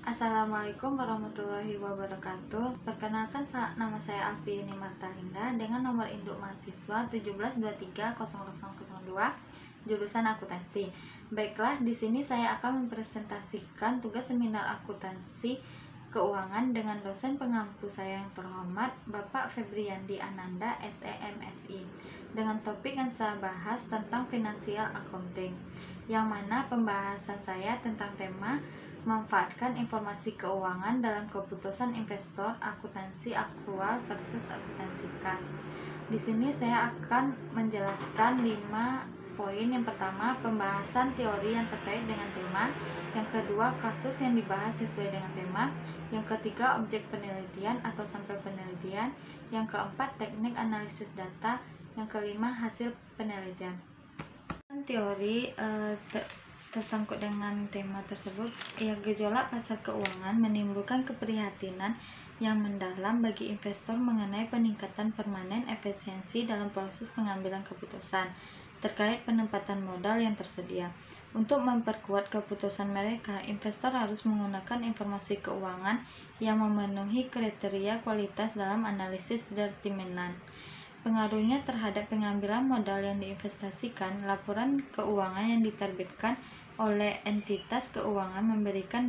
Assalamualaikum warahmatullahi wabarakatuh. Perkenalkan, nama saya Alfi Martalinda dengan nomor induk mahasiswa 17230002 jurusan akuntansi. Baiklah, di sini saya akan mempresentasikan tugas seminar akuntansi keuangan dengan dosen pengampu saya yang terhormat Bapak Febriandi Ananda, SEMSI, dengan topik yang saya bahas tentang financial accounting, yang mana pembahasan saya tentang tema manfaatkan informasi keuangan dalam keputusan investor, akuntansi akrual versus akuntansi kas. Di sini saya akan menjelaskan 5 poin. Yang pertama, pembahasan teori yang terkait dengan tema. Yang kedua, kasus yang dibahas sesuai dengan tema. Yang ketiga, objek penelitian atau sampel penelitian. Yang keempat, teknik analisis data. Yang kelima, hasil penelitian. Teori tersangkut dengan tema tersebut, gejolak pasar keuangan menimbulkan keprihatinan yang mendalam bagi investor mengenai peningkatan permanen efisiensi dalam proses pengambilan keputusan terkait penempatan modal yang tersedia. Untuk memperkuat keputusan mereka, investor harus menggunakan informasi keuangan yang memenuhi kriteria kualitas dalam analisis determinan. Pengaruhnya terhadap pengambilan modal yang diinvestasikan. Laporan keuangan yang diterbitkan oleh entitas keuangan memberikan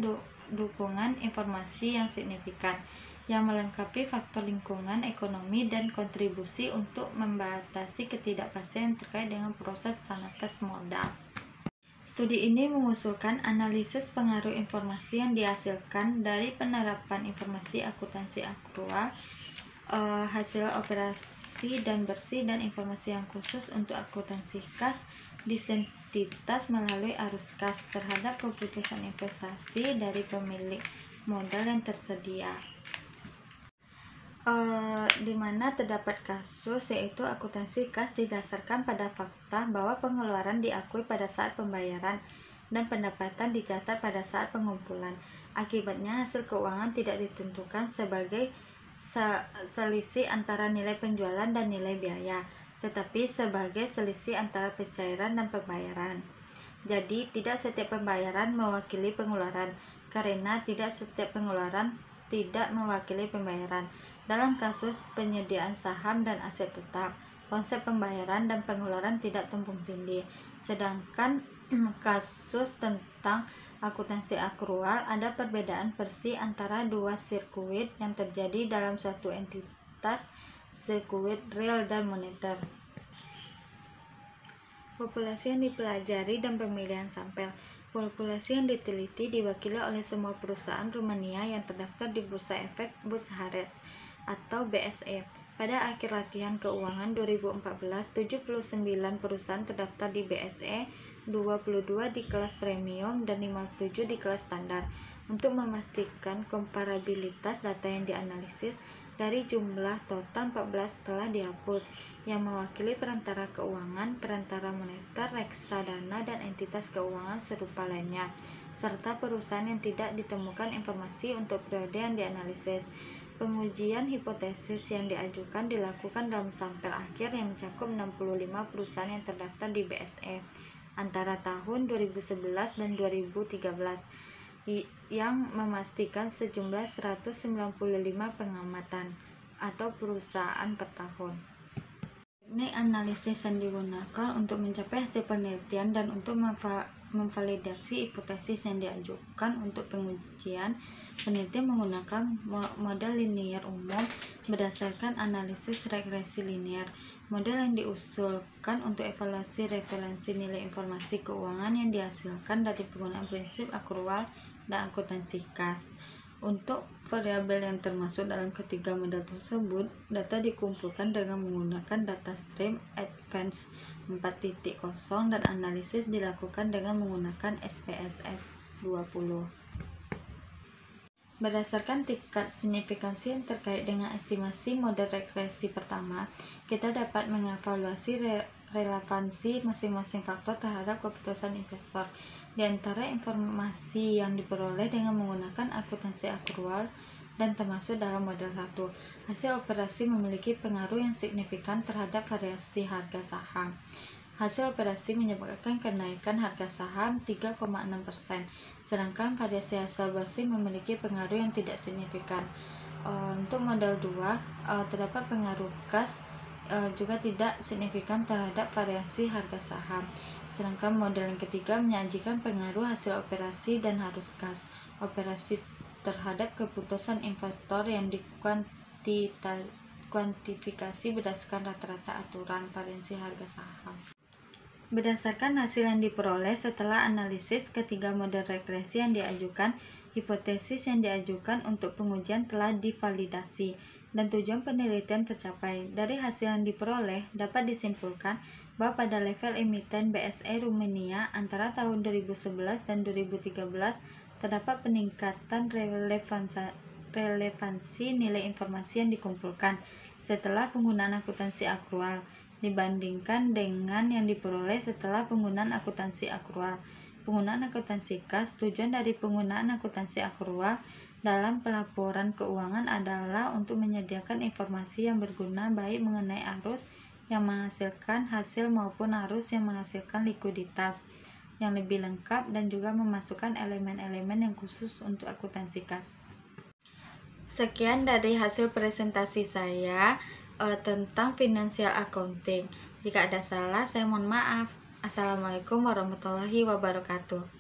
dukungan informasi yang signifikan yang melengkapi faktor lingkungan ekonomi dan kontribusi untuk membatasi ketidakpastian terkait dengan proses tanakas modal. Studi ini mengusulkan analisis pengaruh informasi yang dihasilkan dari penerapan informasi akuntansi akrual, hasil operasi dan bersih, dan informasi yang khusus untuk akuntansi kas di entitas melalui arus kas terhadap keputusan investasi dari pemilik modal yang tersedia. Di mana terdapat kasus yaitu akuntansi kas didasarkan pada fakta bahwa pengeluaran diakui pada saat pembayaran dan pendapatan dicatat pada saat pengumpulan. Akibatnya hasil keuangan tidak ditentukan sebagai selisih antara nilai penjualan dan nilai biaya, tetapi sebagai selisih antara pencairan dan pembayaran. Jadi tidak setiap pembayaran mewakili pengeluaran, karena tidak setiap pengeluaran tidak mewakili pembayaran. Dalam kasus penyediaan saham dan aset tetap, konsep pembayaran dan pengeluaran tidak tumpang tindih. Sedangkan kasus tentang akuntansi akrual, ada perbedaan versi antara dua sirkuit yang terjadi dalam suatu entitas, sirkuit real dan moneter. Populasi yang dipelajari dan pemilihan sampel. Populasi yang diteliti diwakili oleh semua perusahaan Rumania yang terdaftar di Bursa Efek Bucharest atau BSE. Pada akhir latihan keuangan 2014, 79 perusahaan terdaftar di BSE, 22 di kelas premium dan 57 di kelas standar. Untuk memastikan komparabilitas data yang dianalisis, dari jumlah total 14 telah dihapus, yang mewakili perantara keuangan, perantara moneter, reksadana, dan entitas keuangan serupa lainnya, serta perusahaan yang tidak ditemukan informasi untuk periode yang dianalisis. Pengujian hipotesis yang diajukan dilakukan dalam sampel akhir yang mencakup 65 perusahaan yang terdaftar di BSE antara tahun 2011 dan 2013, yang memastikan sejumlah 195 pengamatan atau perusahaan per tahun. Teknik analisis yang digunakan untuk mencapai hasil penelitian dan untuk memvalidasi hipotesis yang diajukan untuk pengujian penelitian menggunakan model linear umum berdasarkan analisis regresi linear. Model yang diusulkan untuk evaluasi referensi nilai informasi keuangan yang dihasilkan dari penggunaan prinsip akrual dan akuntansi kas. Untuk variabel yang termasuk dalam ketiga model tersebut, data dikumpulkan dengan menggunakan data stream Advanced 4.0 dan analisis dilakukan dengan menggunakan SPSS 20. Berdasarkan tingkat signifikansi yang terkait dengan estimasi model regresi pertama, kita dapat mengevaluasi relevansi masing-masing faktor terhadap keputusan investor. Di antara informasi yang diperoleh dengan menggunakan akuntansi akrual dan termasuk dalam model 1, hasil operasi memiliki pengaruh yang signifikan terhadap variasi harga saham. Hasil operasi menyebabkan kenaikan harga saham 3,6%, sedangkan variasi hasil bersih memiliki pengaruh yang tidak signifikan. Untuk model 2, terdapat pengaruh kas juga tidak signifikan terhadap variasi harga saham. Sedangkan model yang ketiga menyajikan pengaruh hasil operasi dan arus kas operasi terhadap keputusan investor yang kuantifikasi berdasarkan rata-rata aturan variasi harga saham. Berdasarkan hasil yang diperoleh setelah analisis ketiga model regresi yang diajukan, hipotesis yang diajukan untuk pengujian telah divalidasi dan tujuan penelitian tercapai. Dari hasil yang diperoleh, dapat disimpulkan bahwa pada level emiten BSE Rumania antara tahun 2011 dan 2013 terdapat peningkatan relevansi nilai informasi yang dikumpulkan setelah penggunaan akuntansi akrual dibandingkan dengan yang diperoleh setelah penggunaan akuntansi akrual. Penggunaan akuntansi kas. Tujuan dari penggunaan akuntansi akrual dalam pelaporan keuangan adalah untuk menyediakan informasi yang berguna baik mengenai arus yang menghasilkan hasil maupun arus yang menghasilkan likuiditas yang lebih lengkap dan juga memasukkan elemen-elemen yang khusus untuk akuntansi kas. Sekian dari hasil presentasi saya tentang financial accounting. Jika ada salah, saya mohon maaf. Assalamualaikum warahmatullahi wabarakatuh.